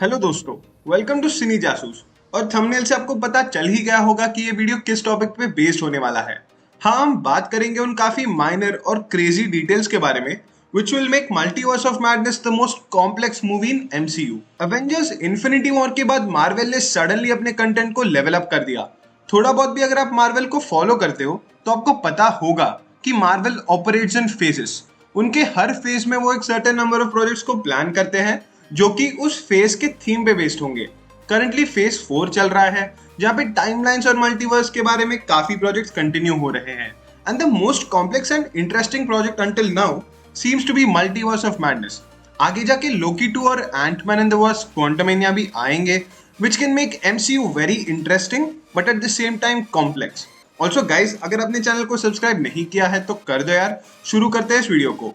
Hello दोस्तों, welcome to सिनी जासूस। और थंबनेल से आपको पता चल ही गया होगा कि ये वीडियो किस टॉपिक पे बेस्ड होने वाला है। हाँ, हम बात करेंगे उन काफी माइनर और क्रेजी डिटेल्स के बारे में which will make multiverse of madness the most complex movie in MCU. Avengers infinity war के बाद मार्वल ने सडनली अपने कंटेंट को लेवल अप कर दिया। थोड़ा बहुत भी अगर आप मार्वल को फॉलो करते हो तो आपको पता होगा कि मार्वल ऑपरेट्स इन फेजेस। उनके हर फेज में वो एक सर्टेन नंबर ऑफ प्रोजेक्ट्स को प्लान करते हैं जो कि उस फेज के थीम पे बेस्ड होंगे। करंटली फेज 4 चल रहा है जहां पे टाइमलाइंस और मल्टीवर्स के बारे में काफी प्रोजेक्ट्स कंटिन्यू हो रहे हैं। And the most complex and interesting project until now seems to be Multiverse of Madness. आगे जाके लोकी 2 और Ant Man and the Wasp Quantumania भी आएंगे which can make MCU very interesting but at the same time complex. Also guys, अगर आपने channel को subscribe नहीं किया है तो कर दो यार। शुरू करते हैं इस वीडियो को।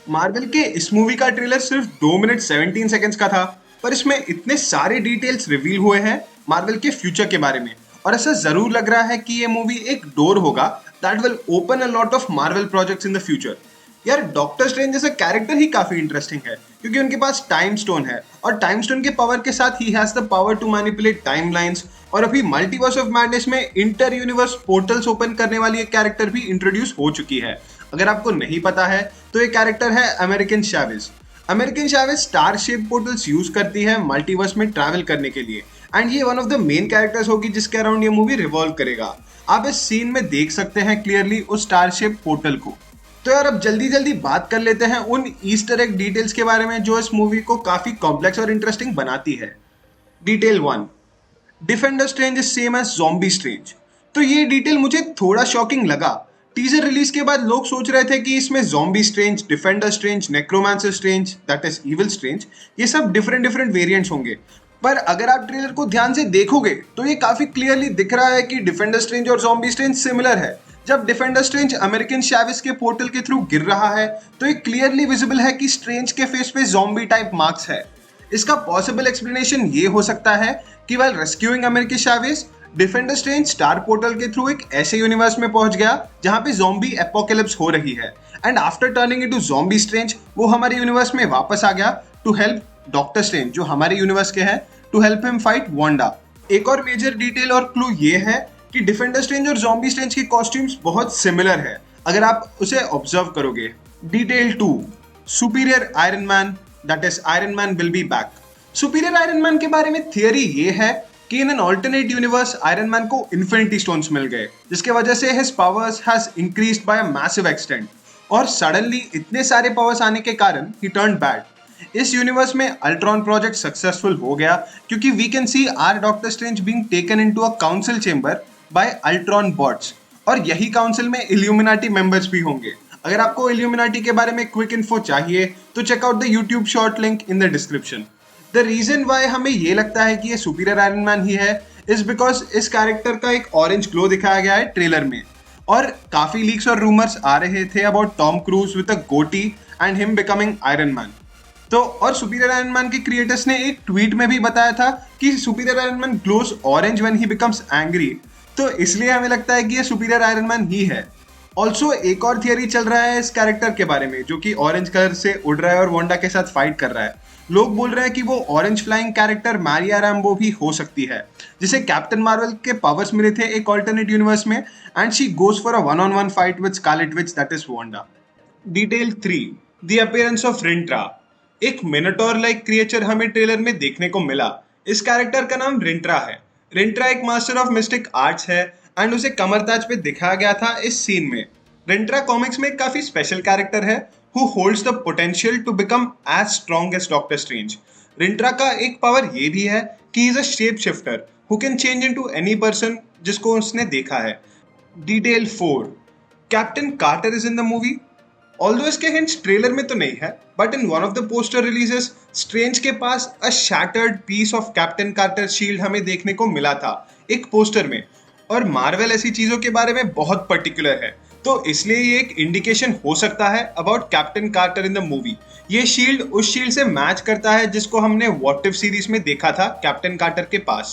मार्वल के इस मूवी का ट्रेलर सिर्फ 2 मिनट 17 सेकंड्स का था, पर इसमें इतने सारे डिटेल्स रिवील हुए हैं मार्वल के फ्यूचर के बारे में, और ऐसा जरूर लग रहा है कि ये मूवी एक डोर होगा that will open a lot of Marvel projects in the future. यार, डॉक्टर स्ट्रेंज जैसा कैरेक्टर ही काफी इंटरेस्टिंग है क्योंकि उनके पास टाइम स्टोन है और टाइम स्टोन के पावर के साथ ही has the power to manipulate timelines. और अभी मल्टीवर्स ऑफ मैडनेस में इंटर यूनिवर्स पोर्टल्स ओपन करने वाली एक कैरेक्टर भी इंट्रोड्यूस हो चुकी है। अगर आपको नहीं पता है तो ये कैरेक्टर है American Chavez. American Chavez star shape portals use करती है मल्टीवर्स में ट्रैवल करने के लिए, एंड ये one of the main characters होगी जिसके अराउंड ये मूवी रिवॉल्व करेगा। आप इस सीन में देख सकते हैं क्लियरली उस स्टार शेप पोर्टल को। तो यार, अब जल्दी जल्दी बात कर लेते हैं उन ईस्टर एग डिटेल्स के बारे में जो इस मूवी को काफी कॉम्प्लेक्स और इंटरेस्टिंग बनाती है। Detail 1, Defender Strange is same as Zombie Strange. तो ये डिटेल मुझे थोड़ा शॉकिंग लगा। टीजर रिलीज के बाद लोग सोच रहे थे कि इसमें zombie Strange, defender Strange, necromancer Strange that is evil Strange, ये सब डिफरेंट डिफरेंट वेरिएंट्स होंगे। पर अगर आप ट्रेलर को ध्यान से देखोगे तो ये काफी क्लियरली दिख रहा है कि डिफेंडर स्ट्रेंज और ज़ॉम्बी स्ट्रेंज सिमिलर है। जब डिफेंडर स्ट्रेंज अमेरिकन शैवेज के पोर्टल के थ्रू गिर रहा है तो ये क्लियरली विजिबल है कि स्ट्रेंज के फेस पे ज़ॉम्बी टाइप मार्क्स है। इसका पॉसिबल एक्सप्लेनेशन ये हो सकता है कि while rescuing American Chavez, defender Strange star portal के थ्रू एक ऐसे यूनिवर्स में पहुंच गया जहां पे ज़ॉम्बी एपोकैलिप्स हो रही है, and after turning into zombie strange वो हमारे यूनिवर्स में वापस आ गया टू हेल्प डॉक्टर स्ट्रेंज जो हमारे यूनिवर्स के हैं, to help him fight Wanda. एक और मेजर डिटेल और क्लू ये है कि डिफेंडर स्ट्रेंज और ज़ॉम्बी स्ट्रेंज के कॉस्ट्यूम्स बहुत सिमिलर है अगर आप उसे ऑब्जर्व करोगे। Detail 2, Superior Iron Man that is Iron Man will be back. Superior Iron Man के बारे में थियरी ये है कि in an alternate universe Iron Man को इन्फिनिटी स्टोन्स मिल गए जिसके वजह से his powers has increased by a massive extent, और सडनली इतने सारे पावर्स आने के कारण ही टर्न्ड बैड। इस यूनिवर्स में अल्ट्रॉन प्रोजेक्ट सक्सेसफुल हो गया क्योंकि we can see our doctor Strange being taken into a council chamber by Ultron bots, और यही काउंसिल में इल्यूमिनाटी मेंबर्स भी होंगे। अगर आपको इल्यूमिनाटी के बारे में क्विक इन्फो चाहिए तो check out the YouTube short link in the description. The reason why हमें ये लगता है कि ये सुपीरियर आयरन मैन ही है इज बिकॉज इस कैरेक्टर का एक ऑरेंज ग्लो दिखाया गया है ट्रेलर में, और काफी लीक्स और रूमर्स आ रहे थे about Tom Cruise with a goatee and him becoming Iron Man. तो और सुपीरियर आयरन मैन के क्रिएटर्स ने एक ट्वीट में भी बताया था कि Superior Iron Man glows orange when he becomes angry, तो इसलिए हमें लगता है कि ये सुपीरियर आयरन मैन ही है। ऑल्सो एक और थियरी चल रहा है इस कैरेक्टर के बारे में जो कि ऑरेंज कलर से उड़ रहा है और वांडा के साथ फाइट कर रहा है। लोग बोल रहे हैं कि वो orange flying character Maria Rambo भी हो सकती है जिसे कैप्टन मार्वल के पावर्स मिले थे एक ऑल्टरनेट यूनिवर्स में, and she goes for a one on one fight with Scarlet Witch that is Wanda. Detail 3, the appearance of Rintrah. एक मिनोटॉर लाइक क्रिएचर हमें ट्रेलर में देखने को मिला। इस कैरेक्टर का नाम रिंट्रा है। रिंट्रा एक मास्टर ऑफ मिस्टिक आर्ट्स है एंड उसे कमरताज पे दिखाया गया था इस सीन में। रिंट्रा कॉमिक्स में एक काफी स्पेशल कैरेक्टर है who holds the potential to become as strong as Doctor Strange. रिंट्रा का एक पावर ये भी है कि he is a shape-shifter who can change into any person जिसको उसने देखा है। Detail 4, Captain Carter is in the movie. Although इसके हिंट्स ट्रेलर में तो नहीं है, but in one of the poster releases Strange के पास a shattered piece of Captain Carter shield हमें देखने को मिला था एक पोस्टर में, और मार्वल ऐसी चीजों के बारे में बहुत पर्टिकुलर है तो इसलिए ये एक इंडिकेशन हो सकता है about Captain Carter in the movie. ये शील्ड उस शील्ड से मैच करता है जिसको हमने व्हाट इफ सीरीज में देखा था कैप्टन कार्टर के पास।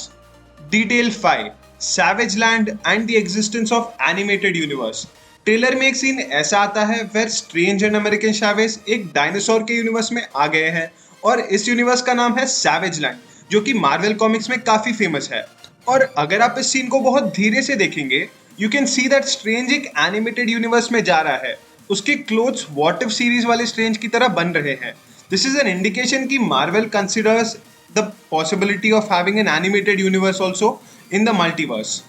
Detail 5, Savage Land and the existence of animated universe. Trailer में एक सीन ऐसा आता है where Strange and American Chavez एक डायनासोर के यूनिवर्स में आ गए हैं और इस यूनिवर्स का नाम है सैवेज लैंड, जो कि मार्वल कॉमिक्स में काफी फेमस है। और अगर आप इस सीन को बहुत धीरे से देखेंगे, you can see that strange एक एनिमेटेड यूनिवर्स में जा रहा है। उसके क्लोथ्स व्हाट इफ सीरीज वाले स्ट्रेंज की तरह बन रहे हैं। दिस इज एन इंडिकेशन कि Marvel considers the possibility of having an animated universe also in the multiverse.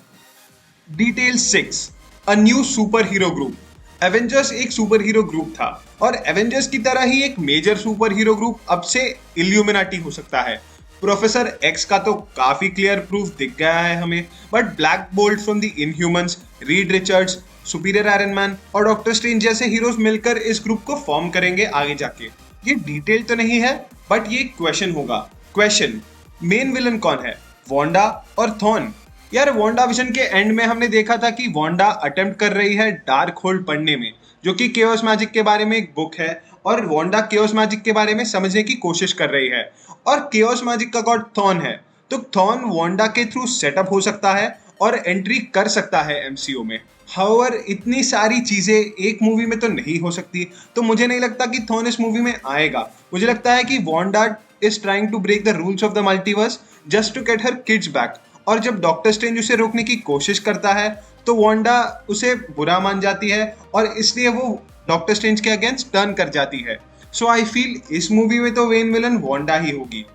Detail 6, a new super hero group. Avengers एक सुपर हीरो ग्रुप था और एवेंजर्स की तरह ही एक मेजर सुपर हीरो ग्रुप अब से illuminati हो सकता है। प्रोफेसर एक्स का तो काफी क्लियर प्रूफ दिख गया है हमें, but black bolt from the Inhumans, Reed Richards, superior Iron man और डॉक्टर स्ट्रेंज जैसे हीरोज मिलकर इस ग्रुप को फॉर्म करेंगे आगे जाके। ये डिटेल तो नहीं है, बट ये क्वेश्चन होगा। क्वेश्चन, मेन विलन कौन है, वांडा और थॉन? यार वांडा विजन के एंड में हमने देखा था कि वांडा अटेम्प्ट कर रही है डार्क होल्ड पढ़ने में, जो कि केओस मैजिक के बारे में एक बुक है, और वांडा केओस मैजिक के बारे में समझने की कोशिश कर रही है। और केओस मैजिक का गॉड थॉन है, तो थॉन वांडा के थ्रू सेटअप हो सकता है और एंट्री कर सकता है एमसीयू में। हाउएवर इतनी सारी चीजें एक मूवी में तो नहीं हो सकती, तो मुझे नहीं लगता कि थॉन इस मूवी में आएगा। मुझे लगता है कि Wanda is trying to break the rules of the multiverse just to get her kids back. और जब डॉक्टर स्ट्रेंज उसे रोकने की कोशिश करता है तो वांडा उसे बुरा मान जाती है और इसलिए वो डॉक्टर स्ट्रेंज के अगेंस्ट टर्न कर जाती है। सो आई फील इस मूवी में तो मेन विलन वांडा ही होगी।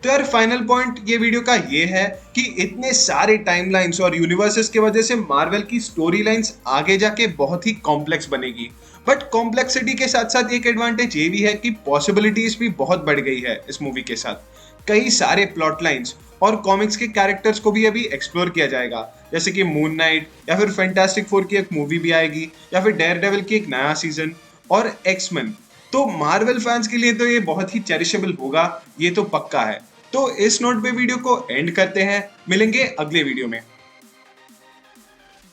तो यार फाइनल पॉइंट ये वीडियो का ये है कि इतने सारे टाइमलाइंस और यूनिवर्सेस की वजह से मार्वल की स्टोरी लाइन्स आगे जाके बहुत ही कॉम्प्लेक्स बनेगी। बट कॉम्प्लेक्सिटी के साथ साथ एक एडवांटेज ये भी है कि पॉसिबिलिटीज भी बहुत बढ़ गई है इस मूवी के साथ। कई सारे प्लॉट लाइन्स और कॉमिक्स के कैरेक्टर्स को भी अभी एक्सप्लोर किया जाएगा, जैसे कि मून नाइट, या फिर फैंटास्टिक फोर की एक मूवी भी आएगी, या फिर डेयरडेविल की एक नया सीजन, और एक्समैन। तो मार्वल फैंस के लिए तो ये बहुत ही चेरिशेबल होगा, ये तो पक्का है। तो इस नोट पे वीडियो को एंड करते हैं, मिलेंगे अगले वीडियो में।